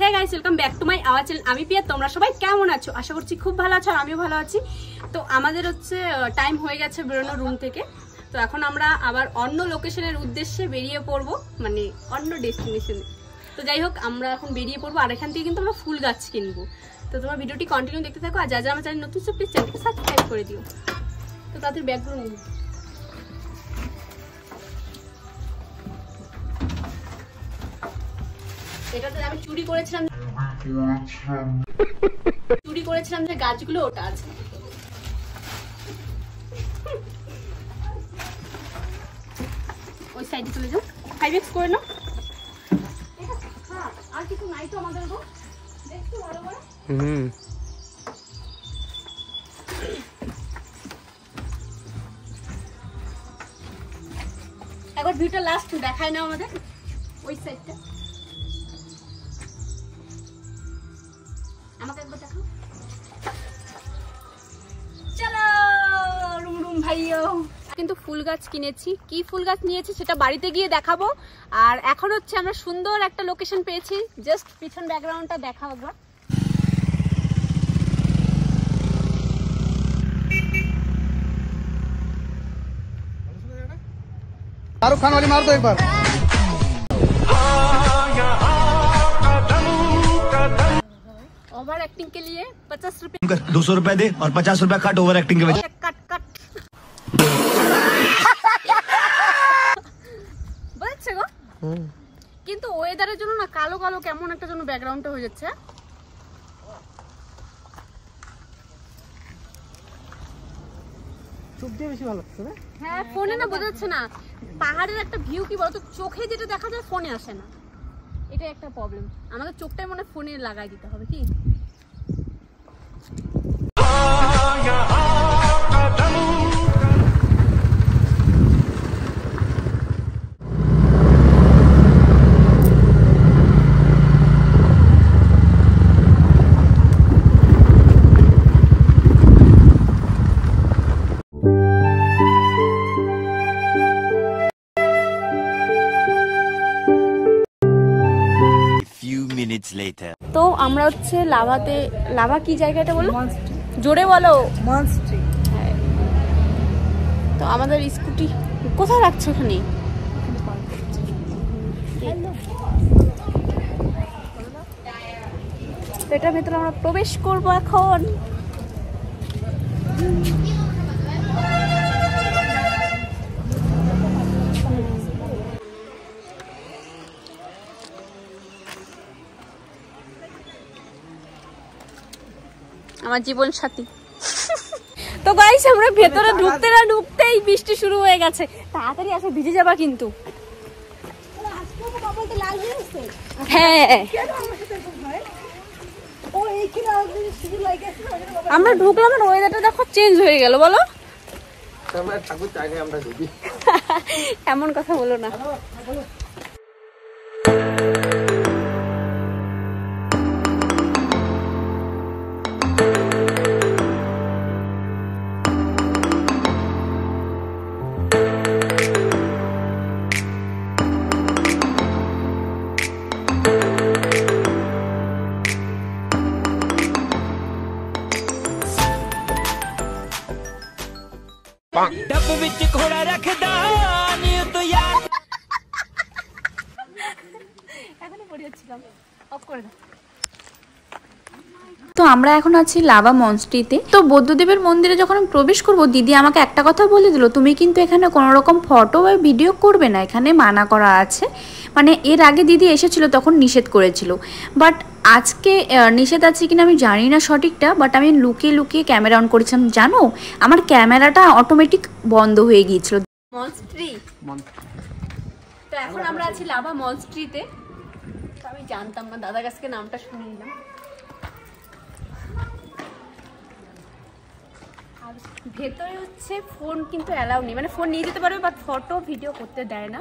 Hey guys, welcome back to my our channel. আমি পিয়া, তোমরা সবাই কেমন আছো? আশা করছি খুব ভালো আছো আর আমিও ভালো আছি। তো আমাদের হচ্ছে টাইম হয়ে গেছে বেরোনোর রুম থেকে। তো এখন আমরা আবার অন্য লোকেশনের উদ্দেশ্যে বেরিয়ে পড়বো, মানে অন্য ডেস্টিনেশনে। তো যাই হোক, আমরা এখন বেরিয়ে পড়বো আর এখান থেকে কিন্তু আমরা ফুল গাছ কিনবো। তো তোমার ভিডিওটি কন্টিনিউ দেখতে থাকো আর যা যা আমার চ্যানেল নতুন সব প্লিজ চ্যানেলকে সাবস্ক্রাইব করে দিও। তো তাদের ব্যাগগুলো নিই। এটাতে আমি চুরি করেছিলাম যে গাছগুলো, ওটা আছে। ওই সাইডে চলে যাও, 5x করে নাও। আর কিছু নাই তো আমাদের গো, দেখছো ভালো করে। একবার ভিউটা লাস্ট দেখায় না আমাদের ওই সাইডটা। আমাকে একবার দেখো। চলো রুম রুম ভাইও। কিন্তু ফুল গাছ কিনেছি, কি ফুল গাছ নিয়েছি সেটা বাড়িতে গিয়ে দেখাবো। আর এখন হচ্ছে আমরা সুন্দর একটা লোকেশন পেয়েছি, জাস্ট পিছন ব্যাকগ্রাউন্ডটা দেখাও একবার। शाहरुख खान वाली मार दो एक बार। ओवर एक्टिंग के लिए 50 रुपए 200 रुपए दे और 50 रुपए कट ओवर एक्टिंग के वजह। कट कट বুঝছো গো? কিন্তু ওয়েদারের জন্য না কালো কালো কেমন একটা জন্য ব্যাকগ্রাউন্ডটা হয়ে যাচ্ছে। চোখ দিয়ে বেশি ভালো লাগছে না? হ্যাঁ, ফোনে না বোঝা যাচ্ছে না। পাহাড়ের একটা ভিউ কি বলতো, চোখে যেটা দেখা যায় ফোনে আসে না, এটা একটা প্রবলেম। আমাদের চোখটাই মনে ফোনে লাগাই দিতে হবে কি। তো আমরা হচ্ছে লাভাতে, লাভা কি জায়গাটা বলো, জোরে বলো। হ্যাঁ। তো আমাদের স্কুটি কোথায় রাখছো ওখানে? এটার ভেতরে আমরা প্রবেশ করবো এখন। আমার জীবন সাথী। তো গাইস, আমরা ভেতরে ঢুকতে না ঢুকতেই বৃষ্টি শুরু হয়ে গেছে। তাড়াতাড়ি আসো, ভিজে যাবা কিন্তু। হ্যাঁ, আমরা ঢুকলাম আর ওয়েদারটা দেখো চেঞ্জ হয়ে গেল। বলো, এমন কথা বলো না। डब्बे विच घोड़ा रखदा नी तो यार এখনই পড়িয়েছিলাম, অফ করে দাও। তো আমরা এখন আছি লাভা মনস্ট্রিতে। তো বৌদ্ধদেবের মন্দিরে যখন আমি প্রবেশ করব, দিদি আমাকে একটা কথা বলে দিল, তুমি কিন্তু এখানে কোনো রকম ফটো বা ভিডিও করবে না, এখানে মানা করা আছে। মানে এর আগে দিদি এসেছিল তখন নিষেধ করেছিল, বাট আজকে নিষেধ আছে কিনা আমি জানি না সঠিকটা, বাট আমি লুকিয়ে লুকিয়ে ক্যামেরা অন করেছিলাম। জানো, আমার ক্যামেরাটা অটোমেটিক বন্ধ হয়ে গিয়েছিল। মনস্ট্রি। তো এখন আমরা আছি লাভা মনস্ট্রিতে। তো আমি জানতাম না, দাদার কাছে নামটা শুনে নিলাম। আর ভেতরে হচ্ছে ফোন কিন্তু অ্যালাউ নেই, মানে ফোন নিয়ে যেতে পারবে বাট ফটো ভিডিও করতে দেয় না।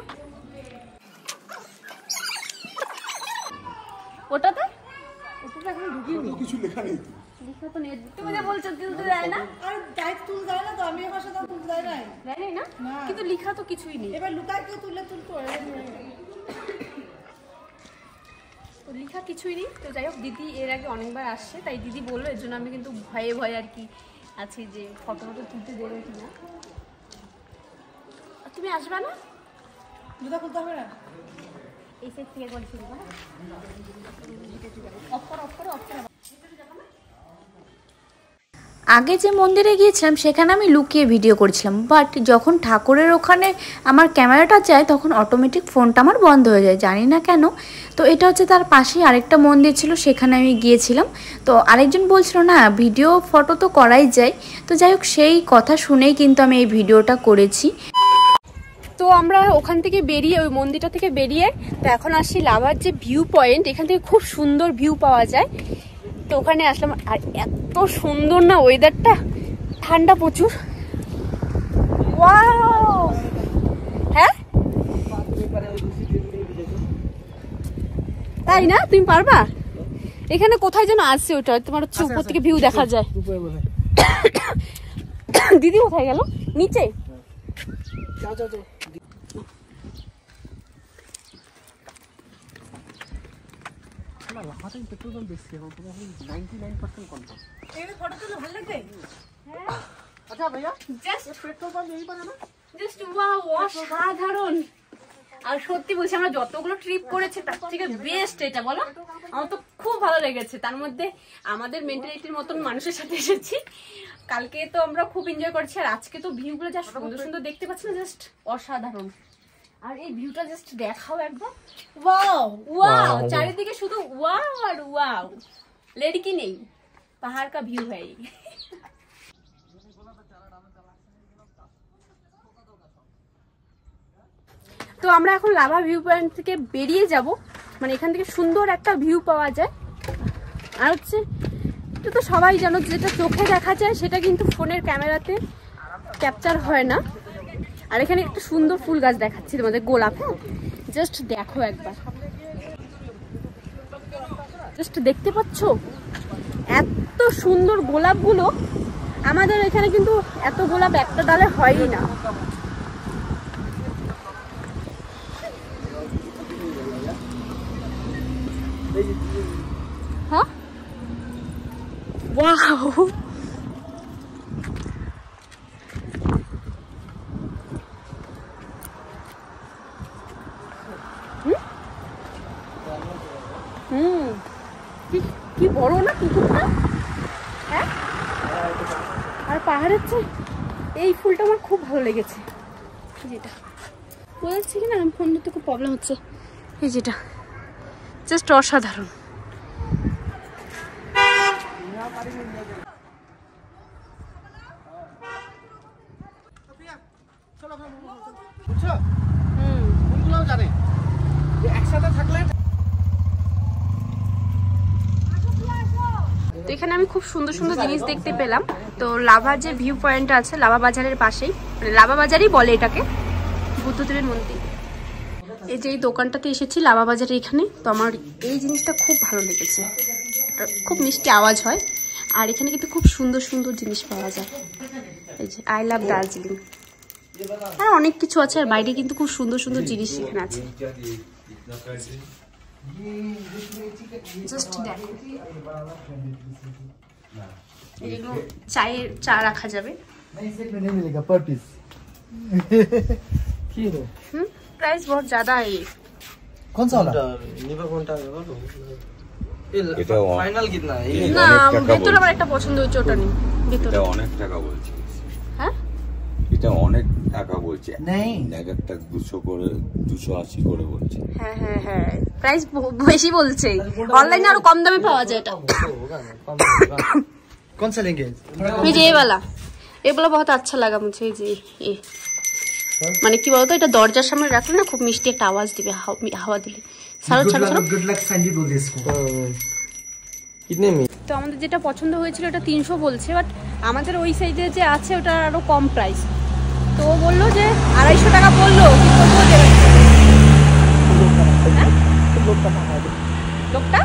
ওটাতে এখন ঢুকিনি, কিছু লেখা নেই। লেখা তো নেই, তুমি যে বলছো তুলতে দেয় না। আর ডাইরেক্ট তুলতে দেয় না তো, আমি এর সাথে তুলতে দেয় না। দেয় না, কিন্তু লেখা তো কিছুই নেই। এবার লুকায় কেউ তুললে তুলতে হয়। তো লেখা কিছুই নেই। তো যাই হোক, দিদি এর আগে অনেকবার আসছে, তাই দিদি বললো, এর জন্য আমি কিন্তু ভয়ে ভয়ে আর কি আছি যে ফটো তুলতে দেবে কিনা। তুমি আসবে না? জুতা খুলতে হবে না? এই সাইড থেকে একবার শুরু করো। অফ করো, অফ করো, অফ করো। আগে যে মন্দিরে গিয়েছিলাম সেখানে আমি লুকিয়ে ভিডিও করেছিলাম, বাট যখন ঠাকুরের ওখানে আমার ক্যামেরাটা যায় তখন অটোমেটিক ফোনটা আমার বন্ধ হয়ে যায়, জানি না কেন। তো এটা হচ্ছে তার পাশেই আরেকটা মন্দির ছিল, সেখানে আমি গিয়েছিলাম। তো আরেকজন বলছিল না ভিডিও ফটো তো করাই যায়, তো যাই হোক সেই কথা শুনেই কিন্তু আমি এই ভিডিওটা করেছি। তো আমরা ওখান থেকে বেরিয়ে, ওই মন্দিরটা থেকে বেরিয়ে, তো এখন আসছি লাভার যে ভিউ পয়েন্ট, এখান থেকে খুব সুন্দর ভিউ পাওয়া যায়। তো ওখানে আসলাম, আর এত সুন্দর না ওয়েদারটা, ঠান্ডা প্রচুর। ওয়াও! হ্যাঁ তাই না? তুমি পারবা? এখানে কোথায় যেন আছে, ওটা তোমার হচ্ছে উপর থেকে ভিউ দেখা যায়। দিদি কোথায় গেল? নিচে? যাও যাও যাও। পেট্রোল পাম্প বেশি এখন 99% কনফার্ম। এখানে ফটো তুললে ভালো লাগবে। আচ্ছা ভাইয়া, জাস্ট পেট্রোল পাম্প এই পারে না? জাস্ট ওয়াও, অসাধারণ। আর সত্যি বলছি, আমরা যতগুলো ট্রিপ করেছি তার থেকে বেস্ট এটা, বলো। আমার তো খুব ভালো লেগেছে। তার মধ্যে আমাদের মেন্টালিটির মতন মানুষের সাথে এসেছি। কালকে তো আমরা খুব এনজয় করছি, আর আজকে তো ভিউগুলো যা সুন্দর সুন্দর দেখতে পাচ্ছি না, জাস্ট অসাধারণ। আর এই ভিউটা জাস্ট দেখাও একবার। ওয়াও ওয়াও, চারিদিকে শুধু ওয়াও আর ওয়াও, লেডকি নেই, পাহাড় কা ভিউ है। তো আমরা এখন লাভা ভিউ পয়েন্ট থেকে বেরিয়ে যাব, মানে এখান থেকে সুন্দর একটা ভিউ পাওয়া যায়। আর হচ্ছে এটা তো সবাই জানো, যেটা চোখে দেখা যায় সেটা কিন্তু ফোনের ক্যামেরাতে ক্যাপচার হয় না। আর এখানে একটা সুন্দর ফুল গাছ দেখাচ্ছি তোমাদের, গোলাপ। হ্যাঁ, জাস্ট দেখো একবার, জাস্ট দেখতে পাচ্ছ এত সুন্দর গোলাপগুলো। আমাদের এখানে কিন্তু এত গোলাপ একটা ডালে হয়ই না। হ্যাঁ, ওয়াও, কি বড় না পুকুরটা। হ্যাঁ, আর পাহাড়ের চেয়ে এই ফুলটা আমার খুব ভালো লেগেছে। যেটা বলছি কি না, ফোন ধরতে খুব প্রবলেম হচ্ছে। এই যেটা জাস্ট অসাধারণ। বুঝছো? ফুলগুলোও জানে যে একসাথে থাকলে। তো এখানে আমি খুব সুন্দর সুন্দর জিনিস দেখতে পেলাম। তো লাভার যে ভিউ পয়েন্টটা আছে লাভা বাজারের পাশেই, মানে লাভা বাজারই বলে এটাকে, বুদ্ধদেবের মন্দির। এই যে এই দোকানটাতে এসেছি লাভা বাজারে এখানে, তো আমার এই জিনিসটা খুব ভালো লেগেছে। খুব মিষ্টি আওয়াজ হয়, আর এখানে কিন্তু খুব সুন্দর সুন্দর জিনিস পাওয়া যায়। এই যে আই লাভ দার্জিলিং, আর অনেক কিছু আছে। আর বাইরে কিন্তু খুব সুন্দর সুন্দর জিনিস এখানে আছে। জাস্ট দেখো, এগুলো চায়ের চা রাখা যাবে। प्राइस बहुत ज्यादा है ये। कौन सा वाला? এটা ফাইনাল কিতনা है ये? না, ভেতরে আমার একটা পছন্দ হয়েছে, ওটা নেই ভেতরে। এটা অনেক টাকা বলছে। হ্যাঁ, এটা অনেক টাকা বলছে। नहीं এক একটা 200 করে 280 করে বলছে। হ্যাঁ হ্যাঁ হ্যাঁ, প্রাইস বেশি বলছে। অনলাইনে আরো কম দামে পাওয়া যায় এটা। कौन सा लेंगे? এই যে ये वाला बहुत अच्छा लगा मुझे। যে এই মানে কি বলতো, এটা দরজার সামনে রাখলে না খুব মিষ্টি একটা আওয়াজ দিবে হাওয়া দিলে। ছাড়ো ছাড়ো ছাড়ো। गुड लक सैंडी बोल दे इसको। कितने में? তো আমাদের যেটা পছন্দ হয়েছিল এটা 300 বলছে, বাট আমাদের ওই সাইডে যে আছে ওটা আরো কম প্রাইস। তো ও বললো যে 250 টাকা বললো, কি করবো দেবে লোকটা।